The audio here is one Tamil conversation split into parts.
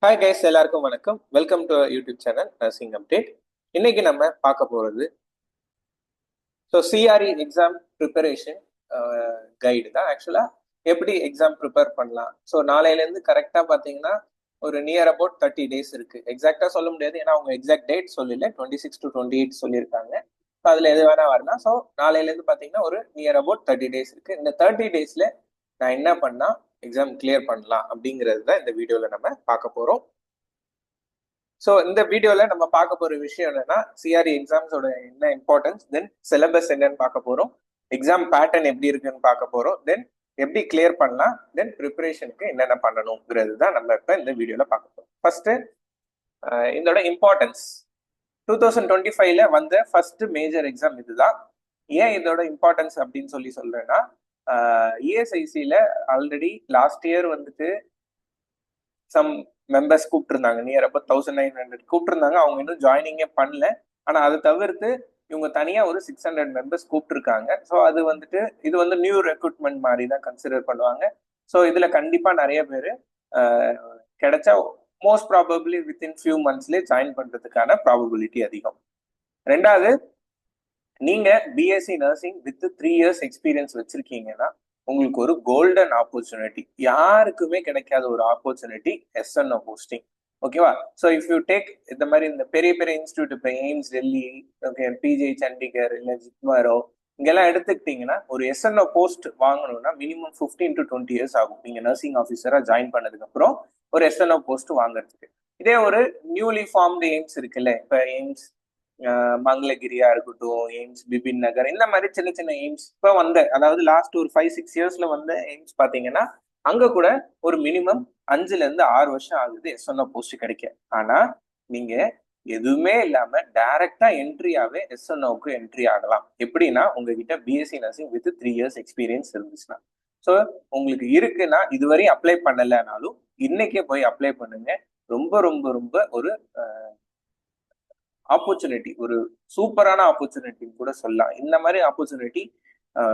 ஹாய் கைஸ், எல்லாருக்கும் வணக்கம். Welcome to YouTube channel nursing update. இன்னைக்கு நம்ம பார்க்க போறது சிஆர்இ எக்ஸாம் ப்ரிப்பரேஷன் கைடு தான். ஆக்சுவலா எப்படி எக்ஸாம் ப்ரிப்பேர் பண்ணலாம். நாளையிலேருந்து கரெக்டாக பார்த்தீங்கன்னா ஒரு நியர் அபவுட் 30 days இருக்கு. எக்ஸாக்டா சொல்ல முடியாது, ஏன்னா அவங்க எக்ஸாக்ட் டேட் சொல்லல. 26 to 28 சொல்லியிருக்காங்க. அதுல எது வேணா வரலாம். நாளையிலேருந்து பார்த்தீங்கன்னா ஒரு நியர் அபவுட் 30 days இருக்கு. இந்த 30 daysல நான் என்ன பண்ணா எக்ஸாம் கிளியர் பண்ணலாம் அப்படிங்கிறது தான் இந்த வீடியோல நம்ம பார்க்க போறோம். இந்த வீடியோல நம்ம பார்க்க போற விஷயம் என்னன்னா, சிஆர்இ எக்ஸாம்ஸோட என்ன இம்பார்ட்டன்ஸ், தென் சிலபஸ் என்னன்னு பார்க்க போறோம், எக்ஸாம் பேட்டர்ன் எப்படி இருக்குன்னு பார்க்க போறோம், தென் எப்படி கிளியர் பண்ணலாம், தென் ப்ரிப்பரேஷனுக்கு என்னென்ன பண்ணணுங்கிறது தான் நம்ம இப்ப இந்த வீடியோல பார்க்க போறோம். ஃபர்ஸ்ட் இதோட இம்பார்ட்டன்ஸ். 2025ல வந்த ஃபர்ஸ்ட் மேஜர் எக்ஸாம் இதுதான். ஏன் இதோட இம்பார்ட்டன்ஸ் அப்படின்னு சொல்றேன்னா, இஎஸ்ஐசியில ஆல்ரெடி லாஸ்ட் இயர் வந்துட்டு சம் மெம்பர்ஸ் கூப்பிட்டுருந்தாங்க. நியர் அப்போ 1900 கூப்பிட்டுருந்தாங்க. அவங்க இன்னும் ஜாயினிங்கே பண்ணல. ஆனா அதை தவிர்த்து இவங்க தனியா ஒரு 600 மெம்பர்ஸ் கூப்பிட்டுருக்காங்க. அது வந்துட்டு இது வந்து நியூ ரெக்ரூட்மெண்ட் மாதிரி தான் கன்சிடர் பண்ணுவாங்க. இதுல கண்டிப்பா நிறைய பேர் கிடைச்சா மோஸ்ட் ப்ராபப்ளி வித்தின் ஃபியூ மந்த்ஸ்லேயே ஜாயின் பண்றதுக்கான ப்ராபபிலிட்டி அதிகம். ரெண்டாவது, நீங்க BSc nursing with 3 years experience வச்சிருக்கீங்கன்னா உங்களுக்கு ஒரு கோல்டன் ஆப்பர்ச்சுனிட்டி, யாருக்குமே கிடைக்காத ஒரு ஆப்பர்ச்சுனிட்டி எஸ்என்ஓ போஸ்டிங். ஓகேவா? இஃப் யூ டேக் இந்த மாதிரி இந்த பெரிய பெரிய இன்ஸ்டியூட், இப்போ AIIMS Delhi, okay, PG Chandigarh, இல்லை ஜிப்மரோ, இங்கெல்லாம் எடுத்துக்கிட்டீங்கன்னா ஒரு எஸ்என்ஓ போஸ்ட் வாங்கணும்னா மினிமம் 15 to 20 years ஆகும். நீங்க நர்சிங் ஆஃபீஸரா ஜாயின் பண்ணதுக்கு அப்புறம் ஒரு எஸ்என்ஓ போஸ்ட் வாங்குறதுக்கு. இதே ஒரு நியூலி ஃபார்ம்டு எய்ம்ஸ் இருக்குல்ல, இப்போ எய்ம்ஸ் மங்களகிரியா இருக்கட்டும், எய்ம்ஸ் பிபின் நகர், இந்த மாதிரி சின்ன சின்ன எய்ம்ஸ் இப்போ அதாவது லாஸ்ட் ஒரு 5-6 yearsல எய்ம்ஸ் பாத்தீங்கன்னா அங்க கூட ஒரு மினிமம் 5-6 வருஷம் ஆகுது எஸ்என்ஓ போஸ்ட் கிடைக்க. ஆனா நீங்க எதுவுமே இல்லாம டைரக்டா என்ட்ரியாவே எஸ்என்ஓக்கு என்ட்ரி ஆகலாம். எப்படின்னா உங்ககிட்ட BSc nursing with 3 years experience இருந்துச்சுன்னா. உங்களுக்கு இருக்குன்னா இதுவரையும் அப்ளை பண்ணலனாலும் இன்னைக்கே போய் அப்ளை பண்ணுங்க. ரொம்ப ரொம்ப ரொம்ப ஒரு ஆப்பர்ச்சுனிட்டி, ஒரு சூப்பரான ஆப்பர்ச்சுனிட்டின்னு கூட சொல்லலாம். இந்த மாதிரி ஆப்பர்ச்சுனிட்டி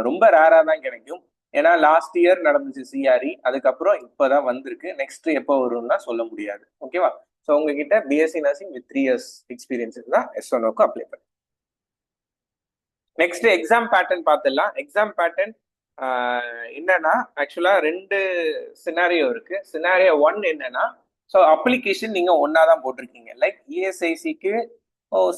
ரொம்ப ரேரா தான் கிடைக்கும். ஏன்னா லாஸ்ட் இயர் நடந்துச்சு சிஆர்இ, அதுக்கப்புறம் இப்பதான் வந்திருக்கு. நெக்ஸ்ட் எப்போ வரும்னா சொல்ல முடியாது. ஓகேவா? உங்ககிட்ட BSc nursing with 3 years experience தான் எஸ்என்ஓக்கு அப்ளை பண்ணு. நெக்ஸ்ட் எக்ஸாம் பேட்டர்ன் பார்த்துடலாம். எக்ஸாம் பேட்டர்ன் என்னன்னா, ஆக்சுவலா 2 சினாரியோ இருக்கு. சினாரியோ 1 என்னன்னா, அப்ளிகேஷன் நீங்க ஒன்னாதான் போட்டிருக்கீங்க. லைக் இஎஸ்ஐசிக்கு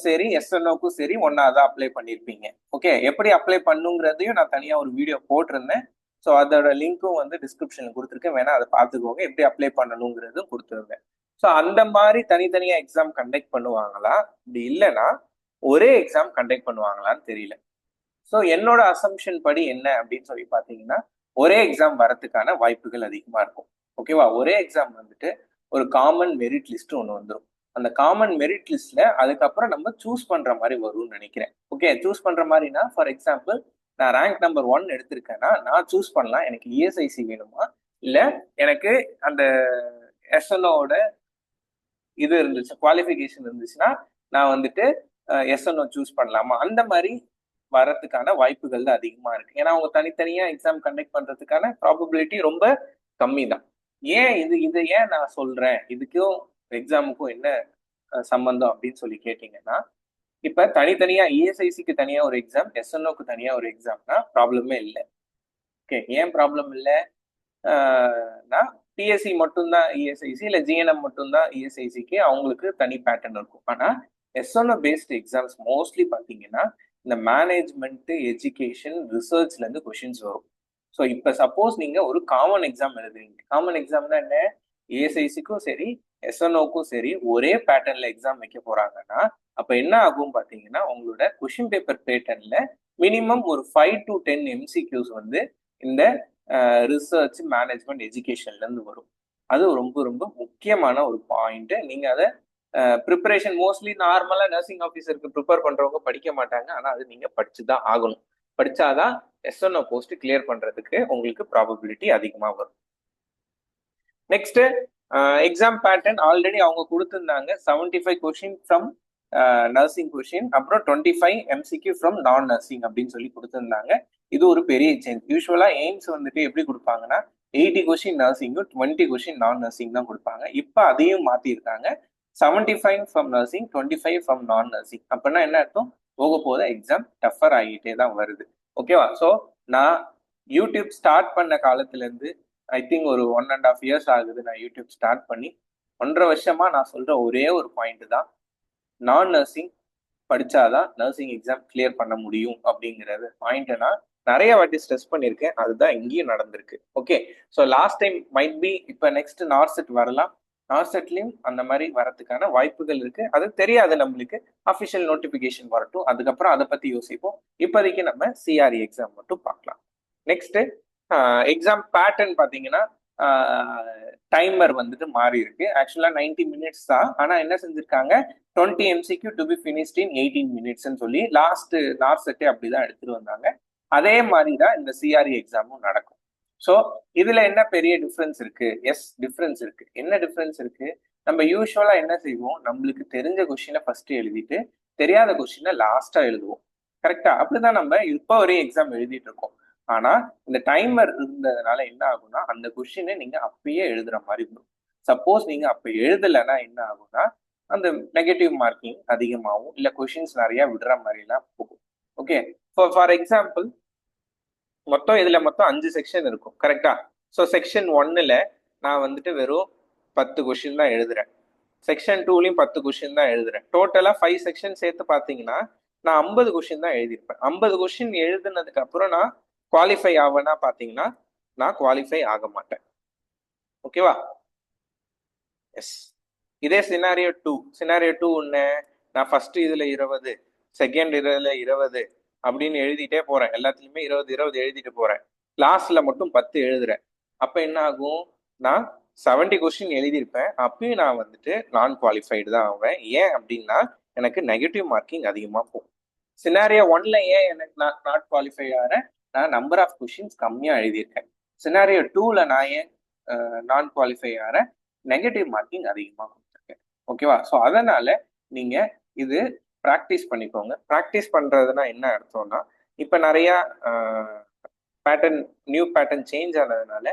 சரி, எஸ்என்ஓக்கும் சரி ஒன்னாதான் அப்ளை பண்ணிருப்பீங்க. ஓகே, எப்படி அப்ளை பண்ணுங்கிறதையும் நான் தனியா ஒரு வீடியோ போட்டிருந்தேன். அதோட லிங்க்கும் வந்து டிஸ்கிரிப்ஷன்ல கொடுத்துருக்கேன், வேணா அதை பார்த்துக்கோங்க. எப்படி அப்ளை பண்ணணுங்கிறதும் கொடுத்துருந்தேன். அந்த மாதிரி தனித்தனியா எக்ஸாம் கண்டக்ட் பண்ணுவாங்களா, இப்படி இல்லைன்னா ஒரே எக்ஸாம் கண்டக்ட் பண்ணுவாங்களான்னு தெரியல. என்னோட அசம்ஷன் படி என்ன அப்படின்னு சொல்லி பாத்தீங்கன்னா, ஒரே எக்ஸாம் வரதுக்கான வாய்ப்புகள் அதிகமா இருக்கும். ஓகேவா? ஒரே எக்ஸாம் வந்துட்டு ஒரு காமன் மெரிட் லிஸ்ட் ஒன்று வந்துடும். அந்த காமன் மெரிட் லிஸ்ட்ல அதுக்கப்புறம் நம்ம சூஸ் பண்ற மாதிரி வரும்னு நினைக்கிறேன். ஓகே, சூஸ் பண்ற மாதிரினா ஃபார் எக்ஸாம்பிள் நான் ரேங்க் நம்பர் 1 எடுத்திருக்கேன்னா நான் சூஸ் பண்ணலாம், எனக்கு இஎஸ்ஐசி வேணுமா இல்ல எனக்கு அந்த எஸ்என்ஓட இது இருந்துச்சு, குவாலிஃபிகேஷன் இருந்துச்சுன்னா நான் வந்துட்டு எஸ்என்ஓ சூஸ் பண்ணலாமா. அந்த மாதிரி வரதுக்கான வாய்ப்புகள் தான் அதிகமா இருக்கு. ஏன்னா அவங்க தனித்தனியா எக்ஸாம் கண்டக்ட் பண்றதுக்கான ப்ராபபிலிட்டி ரொம்ப கம்மி தான். ஏன் இது ஏன் நான் சொல்றேன், இதுக்கும் எக்ஸாமுக்கும் என்ன சம்பந்தம் அப்படின்னு சொல்லி கேட்டீங்கன்னா, இப்ப தனித்தனியா இஎஸ்ஐசிக்கு தனியா ஒரு எக்ஸாம், எஸ்என்ஓக்கு தனியா ஒரு எக்ஸாம்னா ப்ராப்ளமே இல்லை. ஓகே, ஏன் ப்ராப்ளம் இல்லைன்னா பிஎஸ்சி மட்டும்தான் இஎஸ்ஐசி, இல்ல ஜிஎன்எம் மட்டும்தான் இஎஸ்ஐசிக்கு, அவங்களுக்கு தனி பேட்டர்ன் இருக்கும். ஆனா எஸ்என்ஓ பேஸ்ட் எக்ஸாம்ஸ் மோஸ்ட்லி பாத்தீங்கன்னா இந்த மேனேஜ்மெண்ட், எஜுகேஷன், ரிசர்ச்ல இருந்து கொஸ்டின்ஸ் வரும். இப்ப சப்போஸ் நீங்க ஒரு காமன் எக்ஸாம் எழுதுறீங்க. காமன் எக்ஸாம்னா என்ன? ஏஎஸ்ஐசிக்கும் சரி எஸ்என்ஓக்கும் சரி ஒரே பேட்டர்ன்ல எக்ஸாம் வைக்க போறாங்கன்னா அப்ப என்ன ஆகும் பாத்தீங்கன்னா, உங்களோட கொஸ்டின் பேப்பர் பேட்டர்ன்ல மினிமம் ஒரு 5 to 10 MCQs வந்து இந்த ரிசர்ச், மேனேஜ்மெண்ட், எஜுகேஷன்ல இருந்து வரும். அது ரொம்ப ரொம்ப முக்கியமான ஒரு பாயிண்ட். நீங்க அதை ப்ரிப்பரேஷன் மோஸ்ட்லி நார்மலா நர்சிங் ஆஃபீஸருக்கு ப்ரிப்பேர் பண்றவங்க படிக்க மாட்டாங்க. ஆனா அது நீங்க படிச்சுதான் ஆகணும். படிச்சாதான் எஸ்என்ஓ போஸ்ட் கிளியர் பண்றதுக்கு உங்களுக்கு ப்ராபபிலிட்டி அதிகமா வரும். நெக்ஸ்ட் எக்ஸாம் பேட்டர்ன் ஆல்ரெடி அவங்க கொடுத்திருந்தாங்க. 75 கொஸ்டின் ஃப்ரம் நர்சிங் கொஸ்டின், அப்புறம் 25 MCQ ஃப்ரம் நான் நர்சிங் அப்படின்னு சொல்லி கொடுத்திருந்தாங்க. இது ஒரு பெரிய சேஞ்ச். யூஸ்வலா எய்ம்ஸ் வந்துட்டு எப்படி கொடுப்பாங்கன்னா 80 கொஸ்டின் நர்சிங்கும் 20 கொஸ்டின் நான் நர்சிங் தான் கொடுப்பாங்க. இப்போ அதையும் மாத்திருக்காங்க. 75 ஃப்ரம் நர்சிங், 25 ஃப்ரம் நான் நர்சிங். அப்படின்னா என்ன அர்த்தம்? போக போத எக்ஸாம் டஃபர் ஆகிட்டே தான் வருது. ஓகேவா? ஸோ நான் யூடியூப் ஸ்டார்ட் பண்ண காலத்துல இருந்து ஐ திங்க் ஒரு 1.5 இயர்ஸ் ஆகுது நான் யூடியூப் ஸ்டார்ட் பண்ணி. 1.5 வருஷமா நான் சொல்ற ஒரே ஒரு பாயிண்ட் தான், நான் நர்சிங் படிச்சாதான் நர்சிங் எக்ஸாம் கிளியர் பண்ண முடியும் அப்படிங்கிறது பாயிண்ட் நான் நிறைய வாட்டி ஸ்ட்ரெஸ் பண்ணியிருக்கேன். அதுதான் இங்கேயும் நடந்திருக்கு. Okay, so last time might be, இப்போ நெக்ஸ்ட் நார்செட் வரலாம். நார்செட்லையும் அந்த மாதிரி வரதுக்கான வாய்ப்புகள் இருக்கு. அது தெரியாது நம்மளுக்கு. அஃபிஷியல் நோட்டிபிகேஷன் வரட்டும், அதுக்கப்புறம் அதை பத்தி யோசிப்போம். இப்போதைக்கு நம்ம சிஆர்இ எக்ஸாம் மட்டும் பார்க்கலாம். நெக்ஸ்ட் எக்ஸாம் பேட்டர்ன் பார்த்தீங்கன்னா டைமர் வந்துட்டு மாறி இருக்கு. ஆக்சுவலா 90 மினிட்ஸ் தான், ஆனா என்ன செஞ்சிருக்காங்க, 20 MCQ டு பி ஃபினிஷ்ட் இன் 18 மினிட்ஸ்ன்னு சொல்லி லாஸ்ட் நார்செட்டே அப்படிதான் எடுத்துட்டு வந்தாங்க. அதே மாதிரி தான் இந்த சிஆர்இ எக்ஸாமும் நடக்கும். ஸோ இதுல என்ன பெரிய டிஃப்ரென்ஸ் இருக்கு? எஸ், டிஃப்ரென்ஸ் இருக்கு. என்ன டிஃப்ரென்ஸ் இருக்கு? நம்ம யூஸ்வலா என்ன செய்வோம், நம்மளுக்கு தெரிஞ்ச கொஸ்டினை ஃபர்ஸ்ட் எழுதிட்டு தெரியாத கொஸ்டினை லாஸ்டா எழுதுவோம். கரெக்டா? அப்படிதான் நம்ம இப்போ ஒரே எக்ஸாம் எழுதிட்டு இருக்கோம். ஆனா இந்த டைமர் இருந்ததுனால என்ன ஆகும்னா, அந்த கொஸ்டினை நீங்க அப்பயே எழுதுற மாதிரி இருக்கும். சப்போஸ் நீங்க அப்ப எழுதலைன்னா என்ன ஆகும்னா, அந்த நெகட்டிவ் மார்க்கிங் அதிகமாகும், இல்ல கொஸ்டின்ஸ் நிறைய விடுற மாதிரி எல்லாம் போகும். ஓகே, ஃபார் எக்ஸாம்பிள், இதுல மொத்தம் 5 செக்ஷன் இருக்கும். கரெக்டா? ஸோ செக்ஷன் 1ல நான் வந்துட்டு வெறும் 10 கொஸ்டின் தான் எழுதுறேன். செக்ஷன் 2லயும் 10 கொஸ்டின் தான் எழுதுறேன். டோட்டலா 5 செக்ஷன் சேர்த்து பாத்தீங்கன்னா நான் 50 கொஸ்டின் தான் எழுதியிருப்பேன். 50 கொஸ்டின் எழுதுனதுக்கு அப்புறம் நான் குவாலிஃபை ஆவேன்னா பாத்தீங்கன்னா நான் குவாலிஃபை ஆக மாட்டேன். ஓகேவா? எஸ். இதே சினாரியோ 2 ஒண்ணு, நான் ஃபர்ஸ்ட் இதுல 20, செகண்ட் இதுல 20 அப்படின்னு எழுதிட்டே போறேன். எல்லாத்துலயுமே 20 எழுதிட்டு போறேன். லாஸ்ட்ல மட்டும் 10 எழுதுறேன். அப்ப என்ன ஆகும், நான் 70 கொஸ்டின் எழுதியிருப்பேன். அப்பயும் நான் வந்துட்டு நான் குவாலிஃபைடு தான் ஆவேன். ஏன் அப்படின்னா எனக்கு நெகட்டிவ் மார்க்கிங் அதிகமா போகும். சினாரியோ 1ல ஏன் எனக்கு நாட் குவாலிஃபை ஆகிறேன், நான் நம்பர் ஆஃப் கொஸ்டின்ஸ் கம்மியா எழுதியிருக்கேன். சினாரியோ 2ல நான் ஏன் நான் குவாலிஃபை ஆகிறேன், நெகட்டிவ் மார்க்கிங் அதிகமாக கொடுத்துருக்கேன். ஓகேவா? ஸோ அதனால நீங்க இது ப்ராக்டிஸ் பண்ணிக்கோங்க. ப்ராக்டிஸ் பண்றதுன்னா என்ன அர்த்தம்னா, இப்ப நிறைய பேட்டர்ன், நியூ பேட்டர்ன் சேஞ்ச் ஆனதுனால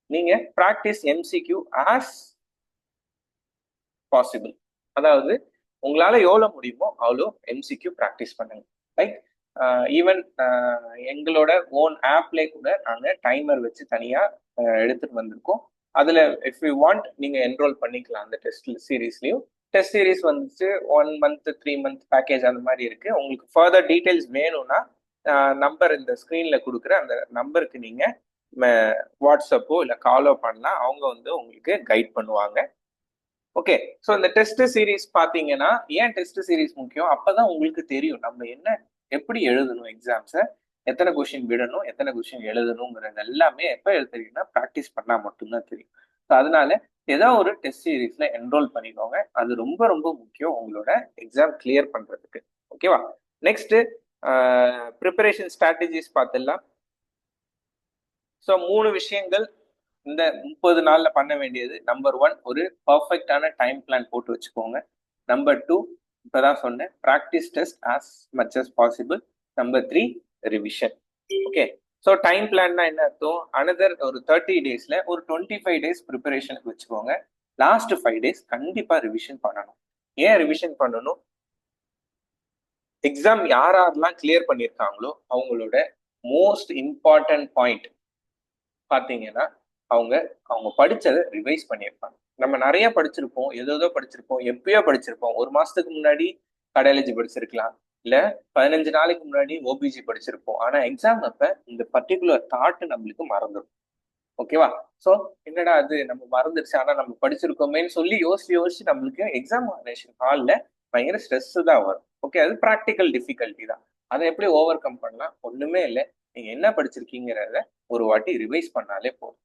நீங்க ப்ராக்டிஸ் எம்சிக்யூ ஆஸ் பாசிபிள். அதாவது உங்களால எவ்வளவு முடியுமோ அவ்வளோ எம்சிக்யூ ப்ராக்டிஸ் பண்ணுங்க. லைக் ஈவன் எங்களோட ஓன் ஆப்ல கூட நாங்க டைமர் வச்சு தனியா எடுத்துட்டு வந்திருக்கோம். அதுல இஃப் யூ வாண்ட் நீங்க என்ரோல் பண்ணிக்கலாம். அந்த டெஸ்ட் சீரீஸ்லயும் டெஸ்ட் சீரீஸ் வந்துச்சு 1 மந்த் 3 மந்த் பேக்கேஜ் அந்த மாதிரி இருக்கு. உங்களுக்கு ஃபர்தர் டீடைல்ஸ் வேணும்னா நம்பர் இந்த ஸ்கிரீன்ல கொடுக்குற அந்த நம்பருக்கு நீங்க வாட்ஸ்அப்போ இல்லை காலோ பண்ணலாம். அவங்க வந்து உங்களுக்கு கைட் பண்ணுவாங்க. ஓகே, ஸோ இந்த டெஸ்ட் சீரீஸ் பார்த்தீங்கன்னா, ஏன் டெஸ்ட் சீரீஸ் முக்கியம்? அப்பதான் உங்களுக்கு தெரியும் நம்ம என்ன எப்படி எழுதணும் எக்ஸாம்ஸை, எத்தனை கொஸ்டின் விடணும், எத்தனை கொஸ்டின் எழுதணுங்கிறது எல்லாமே எப்போ தெரியும்னா ப்ராக்டிஸ் பண்ணா மட்டும்தான் தெரியும். ஸோ அதனால ஏதோ ஒரு டெஸ்ட் சீரீஸ்ல என்ரோல் பண்ணிக்கோங்க. அது ரொம்ப ரொம்ப முக்கியம் உங்களோட எக்ஸாம் கிளியர் பண்றதுக்கு. ஓகேவா? நெக்ஸ்ட் ப்ரிப்பரேஷன் ஸ்ட்ராட்டஜிஸ் பார்த்துடலாம். ஸோ 3 விஷயங்கள் இந்த 30 நாள்ல பண்ண வேண்டியது. நம்பர் 1, ஒரு பர்ஃபெக்டான டைம் பிளான் போட்டு வச்சுக்கோங்க. நம்பர் 2, இப்பதான் சொன்னேன், practice test as much as possible. Number 3, revision. Okay, so time பிளான்னா என்ன அர்த்தம், அனதர் ஒரு 30 டேஸ்ல ஒரு 25 டேஸ் ப்ரிப்பரேஷனுக்கு வச்சுக்கோங்க. லாஸ்ட் 5 டேஸ் கண்டிப்பா ரிவிஷன் பண்ணணும். ஏன் ரிவிஷன் பண்ணணும்? எக்ஸாம் யாரெல்லாம் கிளியர் பண்ணியிருக்காங்களோ அவங்களோட மோஸ்ட் இம்பார்ட்டன்ட் பாயிண்ட் பார்த்தீங்கன்னா அவங்க படிச்சதை ரிவைஸ் பண்ணியிருப்பாங்க. நம்ம நிறைய படிச்சிருப்போம், ஏதோ படிச்சிருப்போம், எப்பயோ படிச்சிருப்போம். 1 மாசத்துக்கு முன்னாடி கடையாலஜி படிச்சிருக்கலாம், இல்ல 15 நாளைக்கு முன்னாடி ஓபிஜி படிச்சிருப்போம். ஆனா எக்ஸாம் அப்ப இந்த பர்டிகுலர் தாட் நம்மளுக்கு மறந்துடும். ஓகேவா? ஸோ என்னடா அது நம்ம மறந்துடுச்சு, ஆனா நம்ம படிச்சிருக்கோமேன்னு சொல்லி யோசிச்சு நம்மளுக்கு எக்ஸாமினேஷன் ஹால்ல பயங்கர ஸ்ட்ரெஸ் தான் வரும். ஓகே, அது ப்ராக்டிக்கல் டிஃபிகல்ட்டி தான். அதை எப்படி ஓவர் கம் பண்ணலாம்? ஒண்ணுமே இல்லை, நீங்க என்ன படிச்சிருக்கீங்கிறத ஒரு வாட்டி ரிவைஸ் பண்ணாலே போதும்.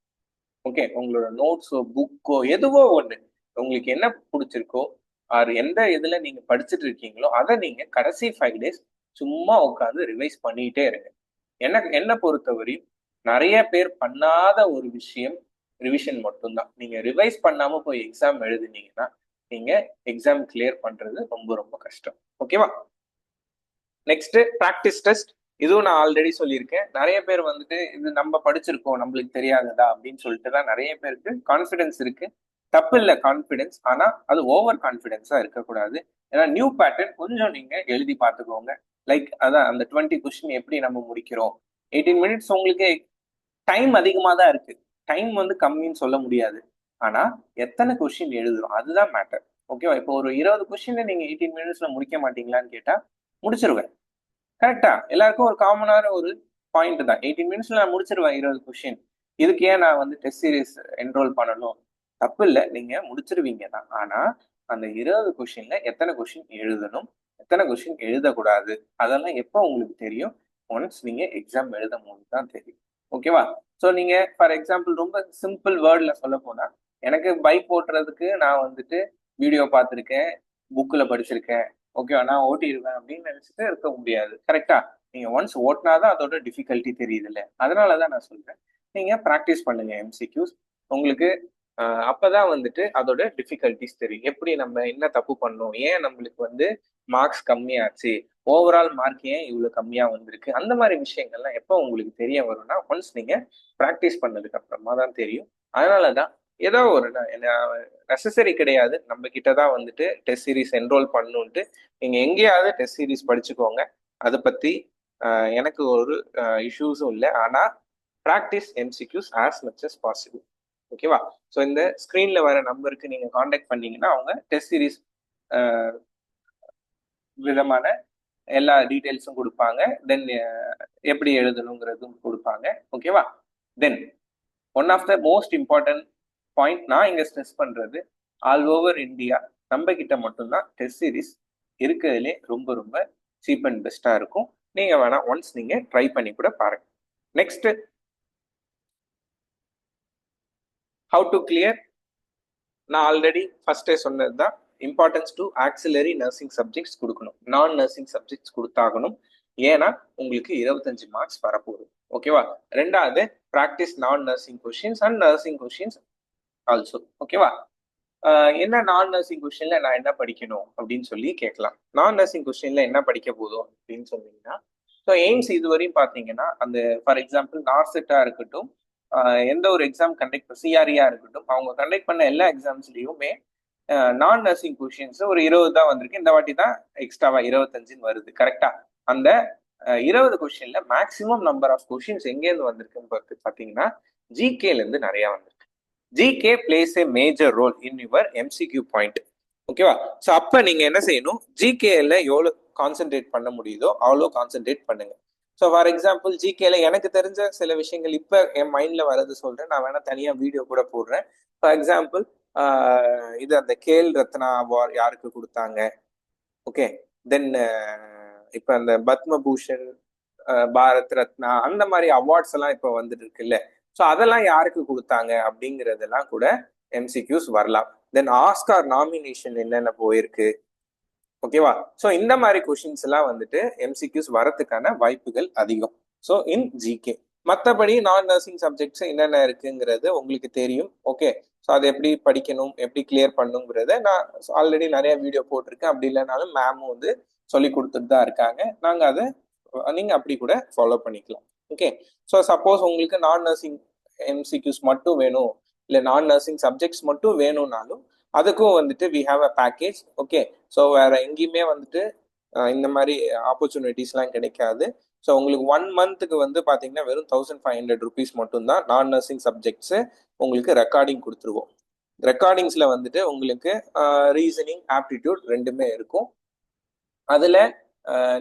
ஓகே, உங்களோட நோட்ஸோ புக்கோ எதுவோ ஒண்ணு உங்களுக்கு என்ன பிடிச்சிருக்கோ, ஆர் எந்த இதுல நீங்க படிச்சுட்டு இருக்கீங்களோ அதை நீங்க கடைசி 5 டேஸ் சும்மா உட்காந்து ரிவைஸ் பண்ணிட்டே இருங்க. என்ன பொறுத்தவரையும் நிறைய பேர் பண்ணாத ஒரு விஷயம் ரிவிஷன் மட்டும்தான். நீங்க ரிவைஸ் பண்ணாம போய் எக்ஸாம் எழுதுனீங்கன்னா நீங்க எக்ஸாம் கிளியர் பண்றது ரொம்ப ரொம்ப கஷ்டம். ஓகேவா? Next practice test. இதுவும் நான் ஆல்ரெடி சொல்லியிருக்கேன். நிறைய பேர் வந்துட்டு இது நம்ம படிச்சிருக்கோம், நம்மளுக்கு தெரியாததா அப்படின்னு சொல்லிட்டு தான் நிறைய பேருக்கு கான்ஃபிடன்ஸ் இருக்கு. தப்பு இல்லை கான்ஃபிடன்ஸ், ஆனா அது ஓவர் கான்ஃபிடென்ஸா இருக்கக்கூடாது. ஏன்னா நியூ பேட்டர்ன் கொஞ்சம் நீங்க எழுதி பார்த்துக்கோங்க. லைக் அதான் அந்த 20 கொஸ்டின் எப்படி நம்ம முடிக்கிறோம். 18 மினிட்ஸ் உங்களுக்கு டைம் அதிகமாக தான் இருக்கு. டைம் வந்து கம்மின்னு சொல்ல முடியாது. ஆனா எத்தனை கொஸ்டின் எழுதுறோம் அதுதான் மேட்டர். ஓகேவா? இப்போ ஒரு 20 கொஸ்டின் நீங்க 18 மினிட்ஸ்ல முடிக்க மாட்டீங்களான்னு கேட்டா முடிச்சிருவேன். கரெக்டா? எல்லாருக்கும் ஒரு காமனான ஒரு பாயிண்ட் தான். 18 மினிட்ஸ்ல நான் முடிச்சிருவேன் 20 கொஸ்டின். இதுக்கு ஏன் நான் வந்து டெஸ்ட் சீரிஸ் என்ரோல் பண்ணணும்? தப்பு இல்லை, நீங்க முடிச்சிருவீங்க தான். ஆனா அந்த 20 கொஸ்டின்ல எத்தனை கொஸ்டின் எழுதணும், எத்தனை கொஸ்டின் எழுதக்கூடாது, அதெல்லாம் எப்போ உங்களுக்கு தெரியும்? ஒன்ஸ் நீங்க எக்ஸாம் எழுதும் போது தான் தெரியும். ஓகேவா? ஸோ நீங்க ஃபார் எக்ஸாம்பிள் ரொம்ப சிம்பிள் வேர்ட்ல சொல்ல போனா, எனக்கு பைக் ஓட்டுறதுக்கு நான் வந்துட்டு வீடியோ பார்த்துருக்கேன், புக்கில் படிச்சிருக்கேன், ஓகேவா, நான் ஓட்டிடுவேன் அப்படின்னு நினைச்சிட்டு இருக்க முடியாது. கரெக்டா? நீங்க ஒன்ஸ் ஓட்டினாதான் அதோட டிஃபிகல்ட்டி தெரியுது இல்லை? அதனாலதான் நான் சொல்றேன், நீங்க ப்ராக்டிஸ் பண்ணுங்க எம்சிக்யூஸ். உங்களுக்கு அப்பதான் வந்துட்டு அதோட டிஃபிகல்ட்டிஸ் தெரியும். எப்படி நம்ம என்ன தப்பு பண்ணோம், ஏன் நம்மளுக்கு வந்து மார்க்ஸ் கம்மியாச்சு, ஓவரால் மார்க் ஏன் இவ்வளவு கம்மியா வந்திருக்கு, அந்த மாதிரி விஷயங்கள்லாம் எப்போ உங்களுக்கு தெரிய வரும்னா ஒன்ஸ் நீங்க ப்ராக்டிஸ் பண்ணதுக்கு அப்புறமா தான் தெரியும். அதனாலதான் ஏதோ ஒரு நெசசரி கிடையாது, நம்ம கிட்டதான் வந்துட்டு டெஸ்ட் சீரிஸ் என்ரோல் பண்ணுன்ட்டு நீங்க எங்கேயாவது டெஸ்ட் சீரிஸ் படிச்சுக்கோங்க. அதை பத்தி எனக்கு ஒரு இஷ்யூஸும் இல்லை. ஆனா practice MCQs as much as possible. ஓகேவா? ஸோ இந்த ஸ்க்ரீன்ல வர நம்பருக்கு நீங்க காண்டாக்ட் பண்ணீங்கன்னா அவங்க டெஸ்ட் சீரிஸ் விதமான எல்லா டீட்டெயில்ஸும் கொடுப்பாங்க. தென் எப்படி எழுதணுங்கிறதும் கொடுப்பாங்க. ஓகேவா? Then one of the most important point நான் இங்க ஸ்ட்ரெஸ் பண்றது, ஆல் ஓவர் இந்தியா நம்ம கிட்ட மட்டும்தான் டெஸ்ட் சீரிஸ் இருக்கிறதுலே ரொம்ப ரொம்ப சீப் அண்ட் பெஸ்டா இருக்கும். நீங்க வேணா ஒன்ஸ் நீங்க ட்ரை பண்ணி கூட பாருங்க. Next, how to clear. நான் ஆல்ரெடி ஃபர்ஸ்டே சொன்னது தான், importance to auxiliary nursing subjects கொடுக்கணும், நான் நர்சிங் சப்ஜெக்ட்ஸ் கொடுத்தாகணும். ஏன்னா உங்களுக்கு 25 மார்க்ஸ் வரப்போகுது. ஓகேவா? ரெண்டாவது, ப்ராக்டிஸ் நான் nursing questions and nursing questions also. ஓகேவா? என்ன நான் நர்சிங் கொஸ்டின்ல நான் என்ன படிக்கணும் அப்படின்னு சொல்லி கேட்கலாம். நான் நர்சிங் கொஸ்டின்ல என்ன படிக்க போதும் அப்படின்னு சொன்னீங்கன்னா, ஸோ எய்ம்ஸ் இதுவரையும் பார்த்தீங்கன்னா அந்த ஃபார் எக்ஸாம்பிள் நார்செட்டா இருக்கட்டும், எந்த ஒரு எக்ஸாம் கண்டக்ட் சிஆர்இயா இருக்கட்டும், அவங்க கண்டக்ட் பண்ண எல்லா எக்ஸாம்ஸ்லயுமே நான் நர்சிங் கொஸ்டின்ஸ் ஒரு 20 தான் வந்திருக்கு. இந்த வாட்டி தான் எக்ஸ்ட்ராவா 25 வருது. கரெக்டா? அந்த 20 கொஸ்டின்ல மேக்சிமம் நம்பர் ஆஃப் கொஸ்டின்ஸ் எங்கேருந்து வந்திருக்குன்னு பார்த்தீங்கன்னா ஜிகேல இருந்து நிறைய வந்திருக்கு. GK plays a major role in your MCQ point. ஓகேவா? ஸோ அப்ப நீங்க என்ன செய்யணும், ஜிகேல எவ்வளவு கான்சென்ட்ரேட் பண்ண முடியுதோ அவ்வளோ கான்சென்ட்ரேட் பண்ணுங்க. ஸோ ஃபார் எக்ஸாம்பிள் ஜிகேல எனக்கு தெரிஞ்ச சில விஷயங்கள் இப்ப என் மைண்ட்ல வரது சொல்றேன். நான் வேணா தனியா வீடியோ கூட போடுறேன். ஃபார் எக்ஸாம்பிள் இது அந்த கேல் ரத்னா அவார்ட் யாருக்கு கொடுத்தாங்க, ஓகே, தென் இப்ப அந்த பத்மபூஷன், பாரத் ரத்னா, அந்த மாதிரி அவார்ட்ஸ் எல்லாம் இப்ப வந்துட்டு இருக்குல்ல. ஸோ அதெல்லாம் யாருக்கு கொடுத்தாங்க அப்படிங்கறதெல்லாம் கூட எம்சிக்யூஸ் வரலாம். தென் ஆஸ்கார் நாமினேஷன் என்னென்ன போயிருக்கு. ஓகேவா? ஸோ இந்த மாதிரி கொஷின்ஸ் எல்லாம் வந்துட்டு எம்சிக்யூஸ் வரதுக்கான வாய்ப்புகள் அதிகம். So in GK. மற்றபடி நான் நர்சிங் சப்ஜெக்ட்ஸ் என்னென்ன இருக்குங்கிறது உங்களுக்கு தெரியும். ஓகே, ஸோ அதை எப்படி படிக்கணும், எப்படி கிளியர் பண்ணுங்கிறத நான் ஆல்ரெடி நிறைய வீடியோ போட்டிருக்கேன். அப்படி இல்லைனாலும் மேமும் வந்து சொல்லி கொடுத்துட்டு தான் இருக்காங்க. நாங்கள் அதை நீங்க அப்படி கூட ஃபாலோ பண்ணிக்கலாம். ஓகே, ஸோ சப்போஸ் உங்களுக்கு நான் நர்சிங் எம்சிக்யூஸ் மட்டும் வேணும், இல்லை நான் நர்சிங் சப்ஜெக்ட்ஸ் மட்டும் வேணும்னாலும் அதுக்கும் வந்துட்டு we have a package. Okay, so வேற எங்கேயுமே வந்துட்டு இந்த மாதிரி ஆப்பர்ச்சுனிட்டிஸ்லாம் கிடைக்காது. ஸோ உங்களுக்கு 1 மந்த்துக்கு வந்து பார்த்தீங்கன்னா வெறும் 1500 rupees மட்டும்தான் நான் நர்சிங் சப்ஜெக்ட்ஸு உங்களுக்கு ரெக்கார்டிங் கொடுத்துருவோம். ரெக்கார்டிங்ஸ்ல வந்துட்டு உங்களுக்கு ரீசனிங், ஆப்டிடியூட் ரெண்டுமே இருக்கும். அதுல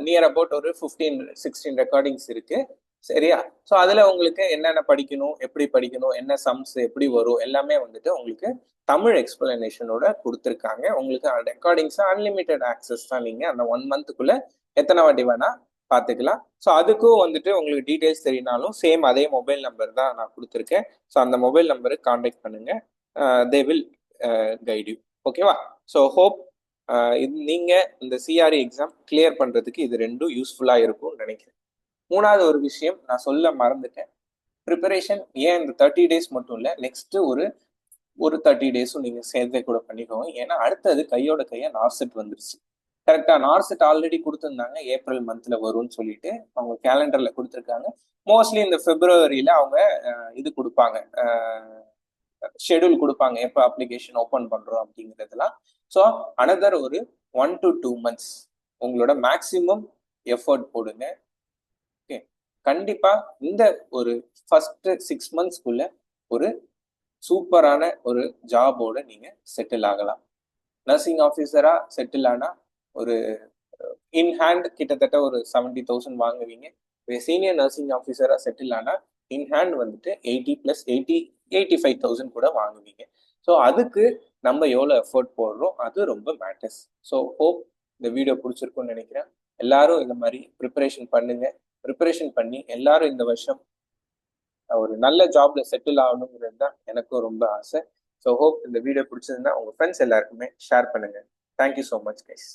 நியர் அபவுட் ஒரு 15-16 ரெக்கார்டிங்ஸ் இருக்கு. சரியா? ஸோ அதுல உங்களுக்கு என்னென்ன படிக்கணும், எப்படி படிக்கணும், என்ன சம்ஸ் எப்படி வரும், எல்லாமே வந்துட்டு உங்களுக்கு தமிழ் எக்ஸ்பிளனேஷனோட கொடுத்துருக்காங்க. உங்களுக்கு ரெக்கார்டிங்ஸ் அன்லிமிட்டெட் ஆக்சஸ் தான். நீங்க அந்த 1 மந்த்துக்குள்ள எத்தனை வாட்டி வேணா பார்த்துக்கலாம். ஸோ அதுக்கும் வந்துட்டு உங்களுக்கு டீட்டெயில்ஸ் தெரியினாலும் சேம் அதே மொபைல் நம்பர் தான் நான் கொடுத்துருக்கேன். ஸோ அந்த மொபைல் நம்பருக்கு கான்டாக்ட் பண்ணுங்க. They will guide you. ஓகேவா? ஸோ ஹோப் நீங்க இந்த சிஆர்இ எக்ஸாம் கிளியர் பண்றதுக்கு இது ரெண்டும் யூஸ்ஃபுல்லா இருக்கும்னு நினைக்கிறேன். மூணாவது ஒரு விஷயம் நான் சொல்ல மறந்துட்டேன். ப்ரிப்பரேஷன் ஏன் இந்த 30 days மட்டும் இல்லை, நெக்ஸ்ட் ஒரு 30 days நீங்க சேர்த்தே கூட பண்ணிக்கோங்க. ஏன்னா அடுத்தது கையோட கையா நார்செட் வந்துருச்சு. கரெக்டா நார்செட் ஆல்ரெடி கொடுத்துருந்தாங்க ஏப்ரல் மந்த்ல வரும்னு சொல்லிட்டு அவங்க கேலண்டர்ல கொடுத்துருக்காங்க. மோஸ்ட்லி இந்த பிப்ரவரியில அவங்க இது கொடுப்பாங்க, ஷெடியூல் கொடுப்பாங்க எப்போ அப்ளிகேஷன் ஓப்பன் பண்றோம் அப்படிங்கிறதுலாம். ஸோ அனதர் ஒரு 1 to 2 months உங்களோட மேக்சிமம் எஃபர்ட் போடுங்க. ஓகே, கண்டிப்பா இந்த ஒரு ஃபர்ஸ்ட் 6 monthsக்குள்ள ஒரு சூப்பரான ஒரு ஜாபோட நீங்க செட்டில் ஆகலாம். நர்சிங் ஆஃபீஸரா செட்டில் ஆனா ஒரு இன் ஹேண்ட் கிட்டத்தட்ட ஒரு 70,000 வாங்குவீங்க. சீனியர் நர்சிங் ஆஃபீஸரா செட்டில் ஆனா இன் ஹேண்ட் வந்துட்டு 85,000 கூட வாங்குவீங்க. ஸோ அதுக்கு நம்ம எவ்வளோ எஃபோர்ட் போடுறோம் அது ரொம்ப மேட்டர்ஸ். ஸோ ஹோப் இந்த வீடியோ பிடிச்சிருக்கும்னு நினைக்கிறேன். எல்லாரும் இந்த மாதிரி ப்ரிப்பரேஷன் பண்ணுங்க. ப்ரிப்பரேஷன் பண்ணி எல்லாரும் இந்த வருஷம் ஒரு நல்ல ஜாப்ல செட்டில் ஆகணுங்கிறது தான் எனக்கும் ரொம்ப ஆசை. ஸோ ஹோப் இந்த வீடியோ பிடிச்சிருந்தா உங்க ஃப்ரெண்ட்ஸ் எல்லாருக்குமே ஷேர் பண்ணுங்க. Thank you so much guys.